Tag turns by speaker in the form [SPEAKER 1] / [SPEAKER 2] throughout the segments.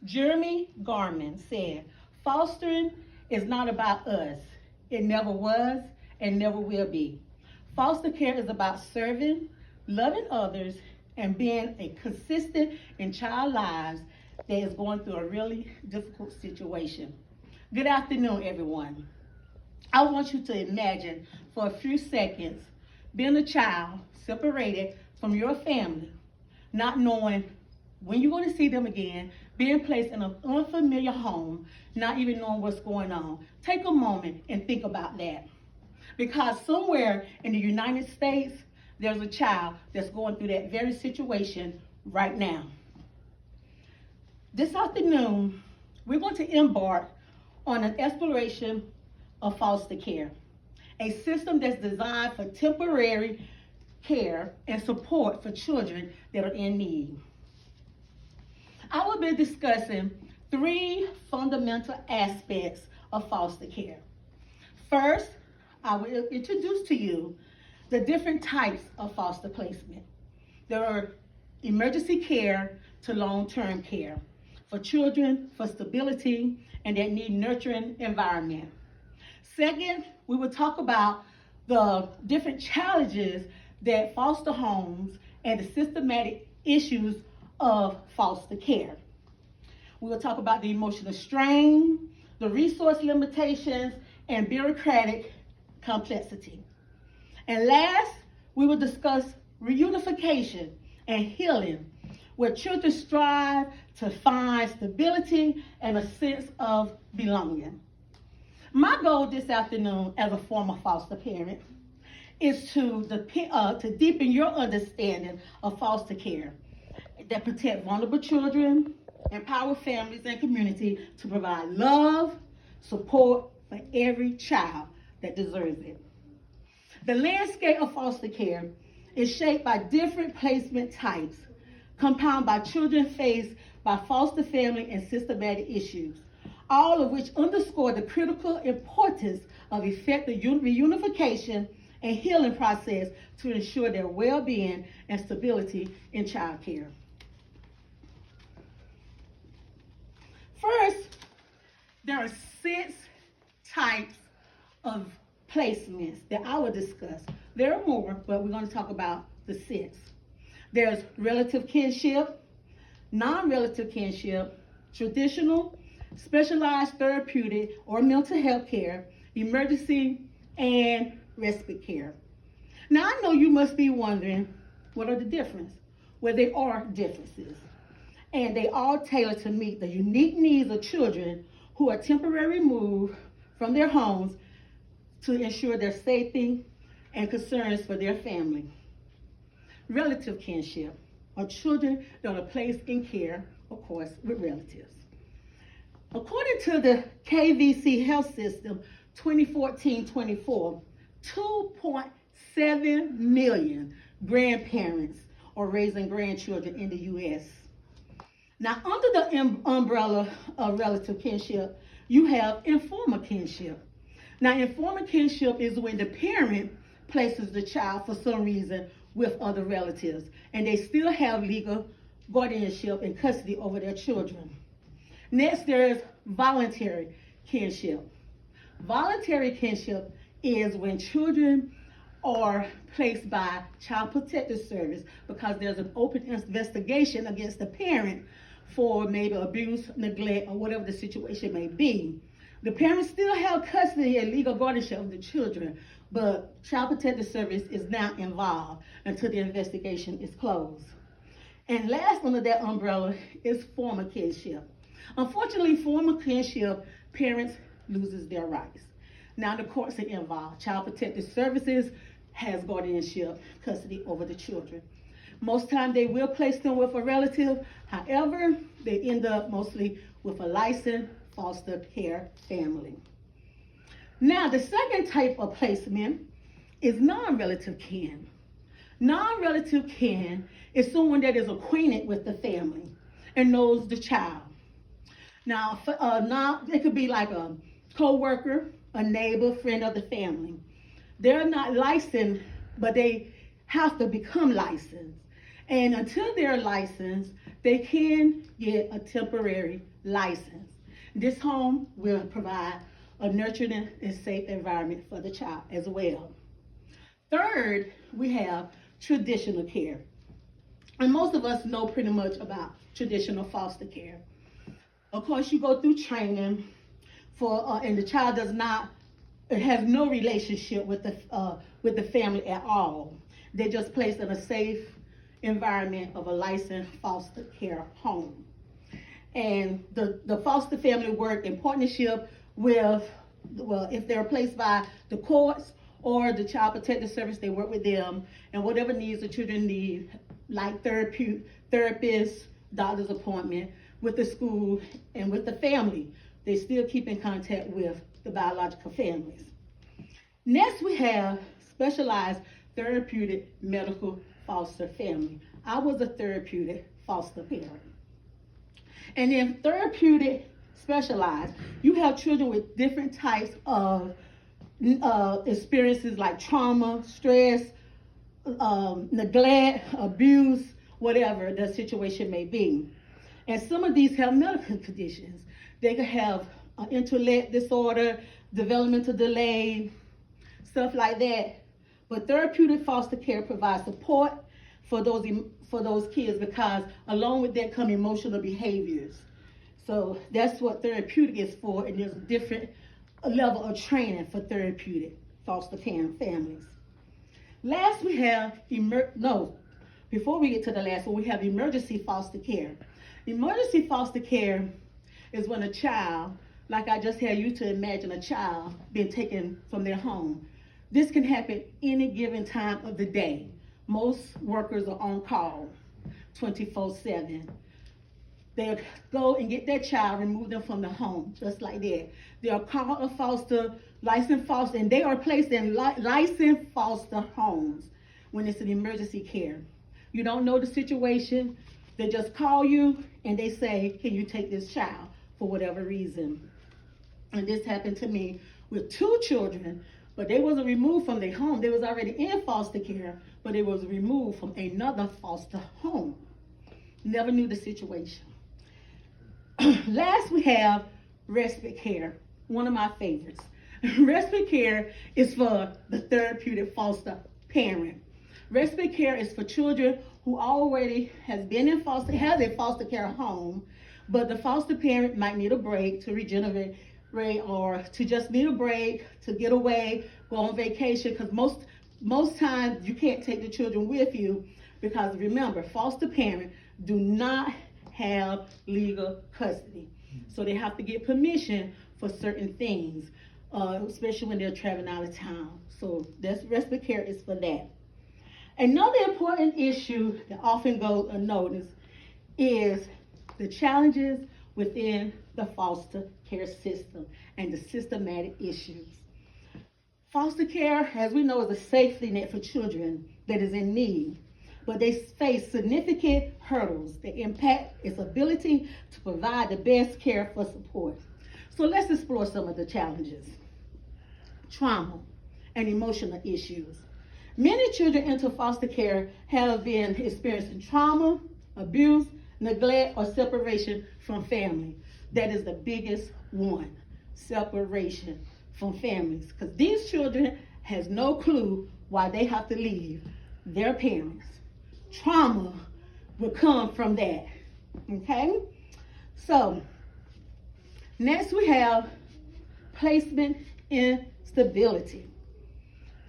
[SPEAKER 1] Jeremy Garman said, fostering is not about us. It never was and never will be. Foster care is about serving, loving others, and being a consistent in child lives that is going through a really difficult situation. Good afternoon, everyone. I want you to imagine for a few seconds being a child separated from your family, not knowing when you're going to see them again, being placed in an unfamiliar home, not even knowing what's going on. Take a moment and think about that. Because somewhere in the United States, there's a child that's going through that very situation right now. This afternoon, we're going to embark on an exploration of foster care, a system that's designed for temporary care and support for children that are in need. I will be discussing three fundamental aspects of foster care. First, I will introduce to you the different types of foster placement. There are emergency care to long-term care for children, for stability, and that need nurturing environment. Second, we will talk about the different challenges that foster homes and the systematic issues of foster care. We will talk about the emotional strain, the resource limitations, and bureaucratic complexity. And last, we will discuss reunification and healing, where children strive to find stability and a sense of belonging. My goal this afternoon as a former foster parent is to deepen your understanding of foster care that protect vulnerable children, empower families and community to provide love, support for every child that deserves it. The landscape of foster care is shaped by different placement types, compounded by children faced by foster family and systematic issues, all of which underscore the critical importance of effective reunification and healing process to ensure their well-being and stability in child care. First, there are 6 types of placements that I will discuss. There are more, but we're going to talk about the 6. There's relative kinship, non-relative kinship, traditional, specialized therapeutic or mental health care, emergency, and respite care. Now, I know you must be wondering, what are the differences? Well, there are differences, and they all tailor to meet the unique needs of children who are temporarily moved from their homes to ensure their safety and concerns for their family. Relative kinship are children that are placed in care, of course, with relatives. According to the KVC Health System 2014-24, 2.7 million grandparents are raising grandchildren in the U.S. Now, under the umbrella of relative kinship, you have informal kinship. Now, informal kinship is when the parent places the child for some reason with other relatives, and they still have legal guardianship and custody over their children. Next, there is voluntary kinship. Voluntary kinship is when children are placed by Child Protective Service because there's an open investigation against the parent for maybe abuse, neglect, or whatever the situation may be. The parents still have custody and legal guardianship of the children, but Child Protective Service is now involved until the investigation is closed. And last under that umbrella is formal kinship. Unfortunately, formal kinship, parents loses their rights. Now the courts are involved. Child Protective Services has guardianship, custody over the children. Most times they will place them with a relative. However, they end up mostly with a licensed foster care family. Now, the second type of placement is non-relative kin. Non-relative kin is someone that is acquainted with the family and knows the child. Now, it could be like a co-worker, a neighbor, friend of the family. They're not licensed, but they have to become licensed. And until they're licensed, they can get a temporary license. This home will provide a nurturing and safe environment for the child as well. Third, we have traditional care. And most of us know pretty much about traditional foster care. Of course, you go through training and the child has no relationship with the family at all. They're just placed in a safe environment of a licensed foster care home. And the foster family work in partnership with, well, if they're placed by the courts or the Child Protective Service, they work with them, and whatever needs the children need, like therapists, doctor's appointment, with the school, and with the family, they still keep in contact with the biological families. Next, we have specialized therapeutic medical foster family. I was a therapeutic foster parent. And then therapeutic specialized, you have children with different types of experiences like trauma, stress, neglect, abuse, whatever the situation may be. And some of these have medical conditions. They could have intellect disorder, developmental delay, stuff like that. But therapeutic foster care provides support for those kids, because along with that come emotional behaviors. So that's what therapeutic is for, and there's a different level of training for therapeutic foster parent families. Last, we have before we get to the last one, we have emergency foster care. Emergency foster care is when a child, like I just had you to imagine a child being taken from their home. This can happen any given time of the day. Most workers are on call 24/7. They'll go and get that child, remove them from the home, just like that. They'll call a licensed foster, and they are placed in licensed foster homes when it's an emergency care. You don't know the situation. They just call you and they say, can you take this child for whatever reason? And this happened to me with 2 children, but they wasn't removed from their home. They was already in foster care, but they was removed from another foster home. Never knew the situation. Last, we have respite care, one of my favorites. Respite care is for the therapeutic foster parent. Respite care is for children who already has a foster care home, but the foster parent might need a break to regenerate, or to just need a break, to get away, go on vacation, because most times you can't take the children with you, because remember, foster parents do not have legal custody. So they have to get permission for certain things, especially when they're traveling out of town. So that's respite care is for that. Another important issue that often goes unnoticed is the challenges within the foster care system and the systematic issues. Foster care, as we know, is a safety net for children that is in need, but they face significant hurdles that impact its ability to provide the best care for support. So let's explore some of the challenges. Trauma and emotional issues. Many children enter foster care have been experiencing trauma, abuse, neglect, or separation from family. That is the biggest one, separation from families, because these children has no clue why they have to leave their parents. Trauma will come from that, okay? So, next we have placement instability.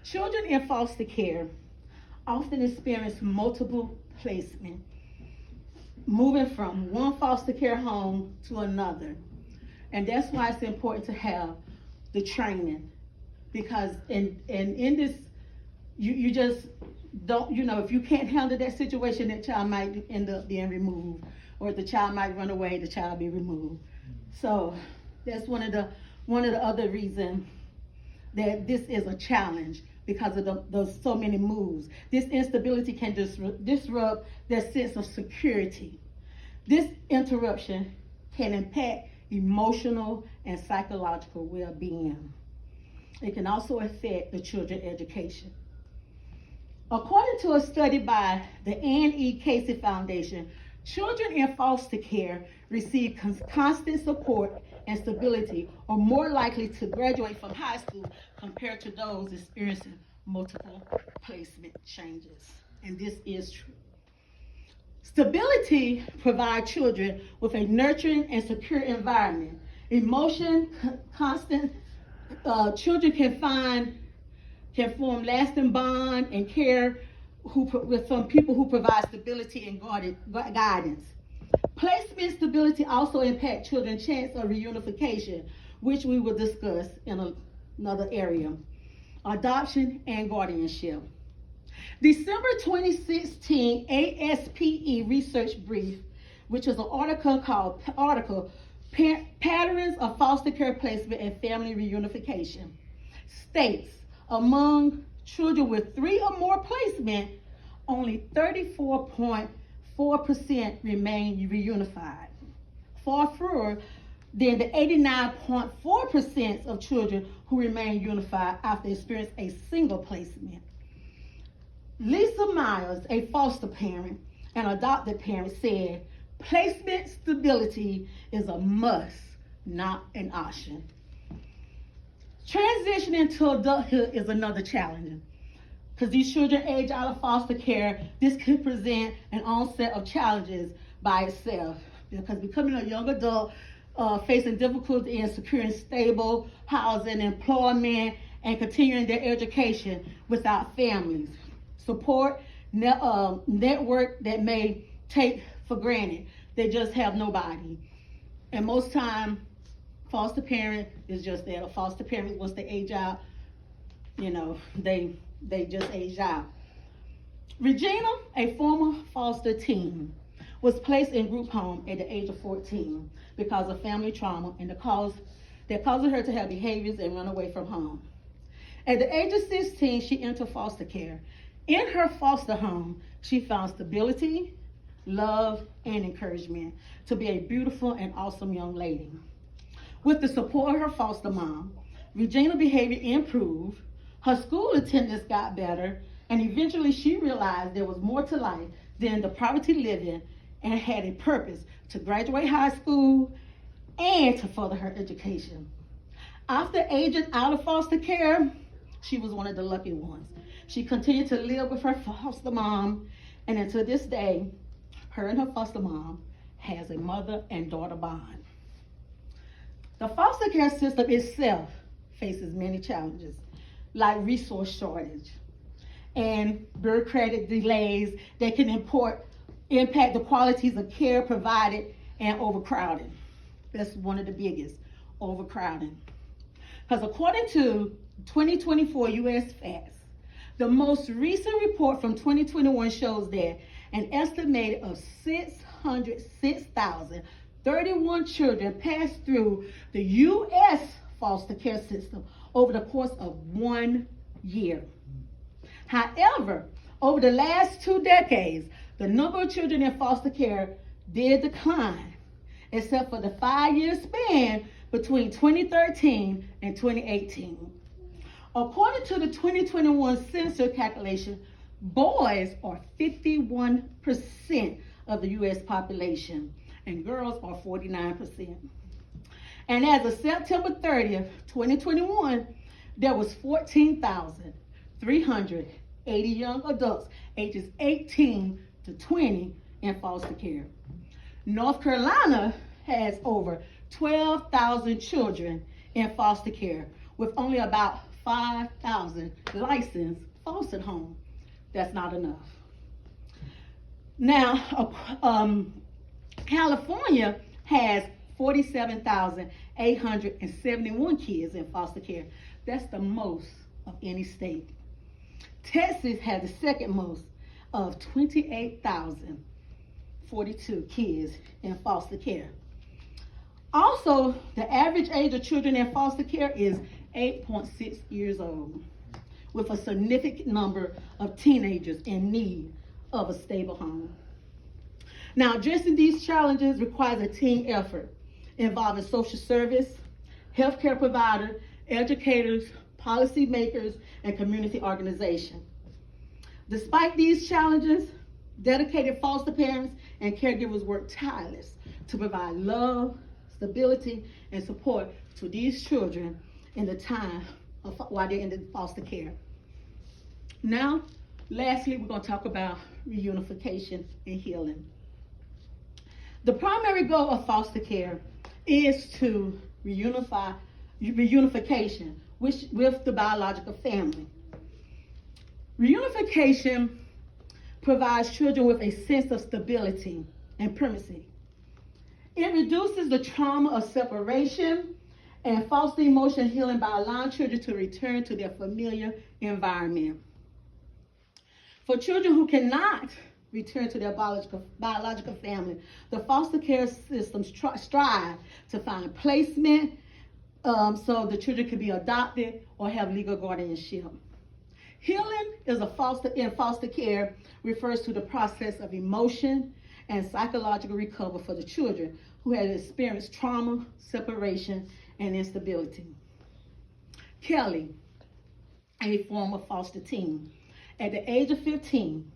[SPEAKER 1] Children in foster care often experience multiple placement, moving from one foster care home to another. And that's why it's important to have the training, because in this, you just don't, if you can't handle that situation, that child might end up being removed, or the child might run away, the child be removed. So that's one of the other reasons that this is a challenge, because of those so many moves. This instability can disrupt their sense of security. This interruption can impact emotional and psychological well-being. It can also affect the children's education. According to a study by the Ann E. Casey Foundation, children in foster care receive constant support and stability are more likely to graduate from high school compared to those experiencing multiple placement changes. And this is true. Stability provides children with a nurturing and secure environment. Constant, children can form lasting bond and care from people who provide stability and guidance. Placement stability also impacts children's chance of reunification, which we will discuss in another area. Adoption and guardianship. December 2016 ASPE research brief, which is an article called Patterns of Foster Care Placement and Family Reunification, states among children with 3 or more placement, only 34.4% remain reunified, far fewer than the 89.4% of children who remain unified after experiencing a single placement. Lisa Myers, a foster parent and adopted parent, said, "Placement stability is a must, not an option." Transitioning to adulthood is another challenge. Because these children age out of foster care, this could present an onset of challenges by itself. Because becoming a young adult, facing difficulty in securing stable housing, employment, and continuing their education without families. Support, network that may take for granted. They just have nobody. And most time, foster parent is just that. A foster parent, once they age out, they just age out. Regina, a former foster teen, was placed in group home at the age of 14 because of family trauma and that caused her to have behaviors and run away from home. At the age of 16, she entered foster care. In her foster home, she found stability, love, and encouragement to be a beautiful and awesome young lady. With the support of her foster mom, Regina's behavior improved, her school attendance got better, and eventually she realized there was more to life than the poverty living and had a purpose to graduate high school and to further her education. After aging out of foster care, she was one of the lucky ones. She continued to live with her foster mom, and until this day, her and her foster mom has a mother and daughter bond. The foster care system itself faces many challenges, like resource shortage and bureaucratic delays that can impact the qualities of care provided, and overcrowding. That's one of the biggest, overcrowding. Because according to 2024 U.S. FACTS, the most recent report from 2021 shows that an estimated of 606,031 children passed through the U.S. foster care system over the course of 1 year. However, over the last 2 decades, the number of children in foster care did decline, except for the 5-year span between 2013 and 2018. According to the 2021 census calculation, boys are 51% of the U.S. population, and girls are 49%. And as of September 30th, 2021, there was 14,380 young adults ages 18 to 20 in foster care. North Carolina has over 12,000 children in foster care, with only about 5,000 licensed foster homes. That's not enough. Now, California has 47,871 kids in foster care. That's the most of any state. Texas has the second most of 28,042 kids in foster care. Also, the average age of children in foster care is 8.6 years old, with a significant number of teenagers in need of a stable home. Now, addressing these challenges requires a team effort involving social service, healthcare providers, educators, policymakers, and community organizations. Despite these challenges, dedicated foster parents and caregivers work tireless to provide love, stability, and support to these children in the time while they're in the foster care. Now, lastly, we're going to talk about reunification and healing. The primary goal of foster care is to reunification with the biological family. Reunification provides children with a sense of stability and permanency. It reduces the trauma of separation and foster emotional healing by allowing children to return to their familiar environment. For children who cannot return to their biological family, the foster care systems strive to find placement so the children can be adopted or have legal guardianship. Healing in foster care refers to the process of emotion and psychological recovery for the children who have experienced trauma, separation, and instability. Kelly, a former foster teen, at the age of 15,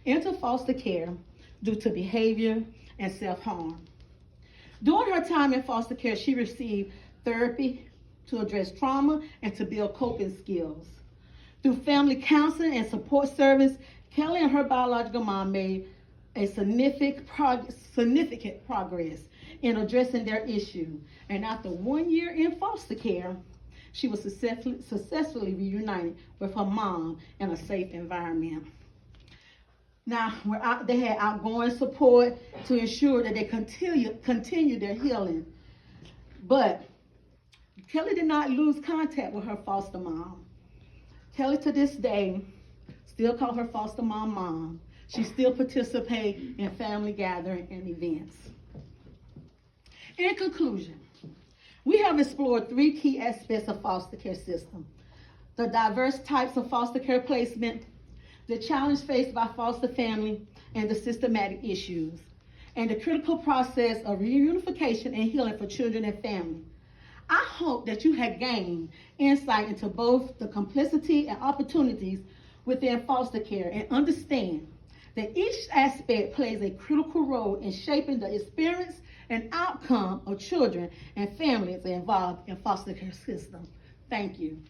[SPEAKER 1] entered foster care due to behavior and self-harm. During her time in foster care, she received therapy to address trauma and to build coping skills. Through family counseling and support service, Kelly and her biological mom made a significant progress in addressing their issue. And after 1 year in foster care, she was successfully reunited with her mom in a safe environment. Now, they had outgoing support to ensure that they continue their healing. But Kelly did not lose contact with her foster mom. Kelly, to this day, still call her foster mom mom. She still participates in family gathering and events. In conclusion, we have explored 3 key aspects of foster care system: the diverse types of foster care placement, the challenge faced by foster family, and the systematic issues, and the critical process of reunification and healing for children and family. I hope that you have gained insight into both the complexity and opportunities within foster care and understand that each aspect plays a critical role in shaping the experience and outcome of children and families involved in foster care system. Thank you.